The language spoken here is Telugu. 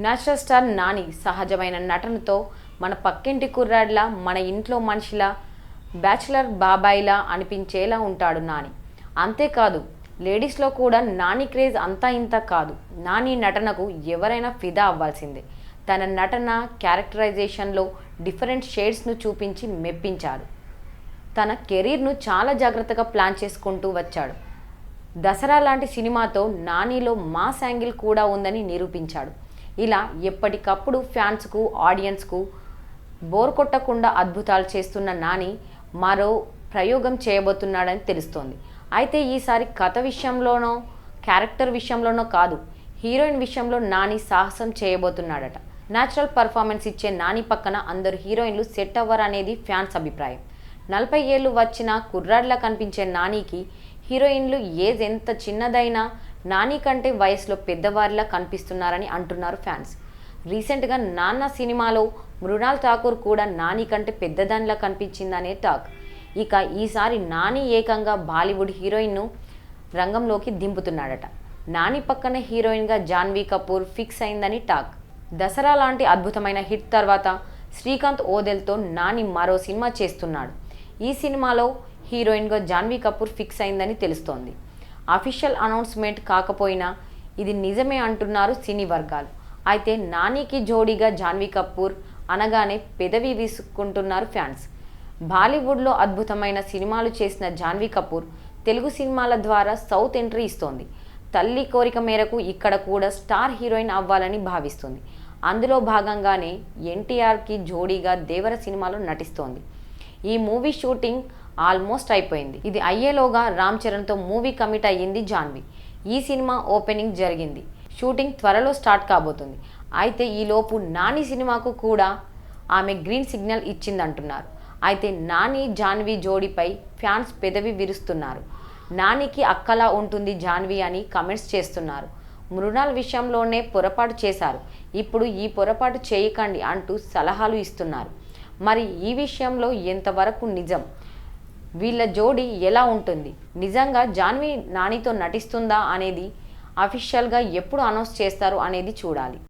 నేచురల్ స్టార్ నాని సహజమైన నటనతో మన పక్కింటి కుర్రాడిలా, మన ఇంట్లో మనిషిలా, బ్యాచులర్ బాబాయిలా అనిపించేలా ఉంటాడు నాని. అంతేకాదు లేడీస్లో కూడా నాని క్రేజ్ అంతా ఇంత కాదు. నాని నటనకు ఎవరైనా ఫిదా అవ్వాల్సిందే. తన నటన క్యారెక్టరైజేషన్లో డిఫరెంట్ షేడ్స్ను చూపించి మెప్పించాడు. తన కెరీర్ను చాలా జాగ్రత్తగా ప్లాన్ చేసుకుంటూ వచ్చాడు. దసరా లాంటి సినిమాతో నానిలో మాస్ యాంగిల్ కూడా ఉందని నిరూపించాడు. ఇలా ఎప్పటికప్పుడు ఫ్యాన్స్కు, ఆడియన్స్కు బోర్ కొట్టకుండా అద్భుతాలు చేస్తున్న నాని మరో ప్రయోగం చేయబోతున్నాడని తెలుస్తోంది. అయితే ఈసారి కథ విషయంలోనో, క్యారెక్టర్ విషయంలోనో కాదు, హీరోయిన్ విషయంలో నాని సాహసం చేయబోతున్నాడట. న్యాచురల్ పర్ఫార్మెన్స్ ఇచ్చే నాని పక్కన అందరు హీరోయిన్లు సెట్ అవ్వరనేది ఫ్యాన్స్ అభిప్రాయం. 40 ఏళ్ళు వచ్చిన కుర్రాడ్లా కనిపించే నానికి హీరోయిన్లు ఏజ్ ఎంత చిన్నదైనా నాని కంటే వయసులో పెద్దవారిలా కనిపిస్తున్నారని అంటున్నారు ఫ్యాన్స్. రీసెంట్గా నాన్న సినిమాలో మృణాల్ ఠాకూర్ కూడా నాని కంటే పెద్దదానిలా కనిపించిందనే టాక్. ఇక ఈసారి నాని ఏకంగా బాలీవుడ్ హీరోయిన్ను రంగంలోకి దింపుతున్నాడట. నాని పక్కన హీరోయిన్గా జాన్వీ కపూర్ ఫిక్స్ అయిందని టాక్. దసరా లాంటి అద్భుతమైన హిట్ తర్వాత శ్రీకాంత్ ఓదెల్తో నాని మరో సినిమా చేస్తున్నాడు. ఈ సినిమాలో హీరోయిన్గా జాన్వీ కపూర్ ఫిక్స్ అయిందని తెలుస్తోంది. అఫీషియల్ అనౌన్స్మెంట్ కాకపోయినా ఇది నిజమే అంటున్నారు సినీ వర్గాలు. అయితే నానికి జోడీగా జాన్వీ కపూర్ అనగానే పెదవి వీసుకుంటున్నారు ఫ్యాన్స్. బాలీవుడ్లో అద్భుతమైన సినిమాలు చేసిన జాన్వీ కపూర్ తెలుగు సినిమాల ద్వారా సౌత్ ఎంట్రీ ఇస్తోంది. తల్లి కోరిక మేరకు ఇక్కడ కూడా స్టార్ హీరోయిన్ అవ్వాలని భావిస్తుంది. అందులో భాగంగానే ఎన్టీఆర్కి జోడీగా దేవర సినిమాలో నటిస్తోంది. ఈ మూవీ షూటింగ్ ఆల్మోస్ట్ అయిపోయింది. ఇది అయ్యేలోగా రామ్ చరణ్తో మూవీ కమిట్ అయ్యింది జాన్వీ. ఈ సినిమా ఓపెనింగ్ జరిగింది. షూటింగ్ త్వరలో స్టార్ట్ కాబోతుంది. అయితే ఈలోపు నాని సినిమాకు కూడా ఆమె గ్రీన్ సిగ్నల్ ఇచ్చిందంటున్నారు. అయితే నాని జాన్వీ జోడీపై ఫ్యాన్స్ పెదవి విరుస్తున్నారు. నానికి అక్కలా ఉంటుంది జాన్వీ అని కమెంట్స్ చేస్తున్నారు. మృణాల్ విషయంలోనే పొరపాటు చేశారు, ఇప్పుడు ఈ పొరపాటు చేయకండి అంటూ సలహాలు ఇస్తున్నారు. మరి ఈ విషయంలో ఎంతవరకు నిజం? వీళ్ళ జోడీ ఎలా ఉంటుంది? నిజంగా జాన్వీ నానితో నటిస్తుందా అనేది అఫీషియల్గా ఎప్పుడు అనౌన్స్ చేస్తారు అనేది చూడాలి.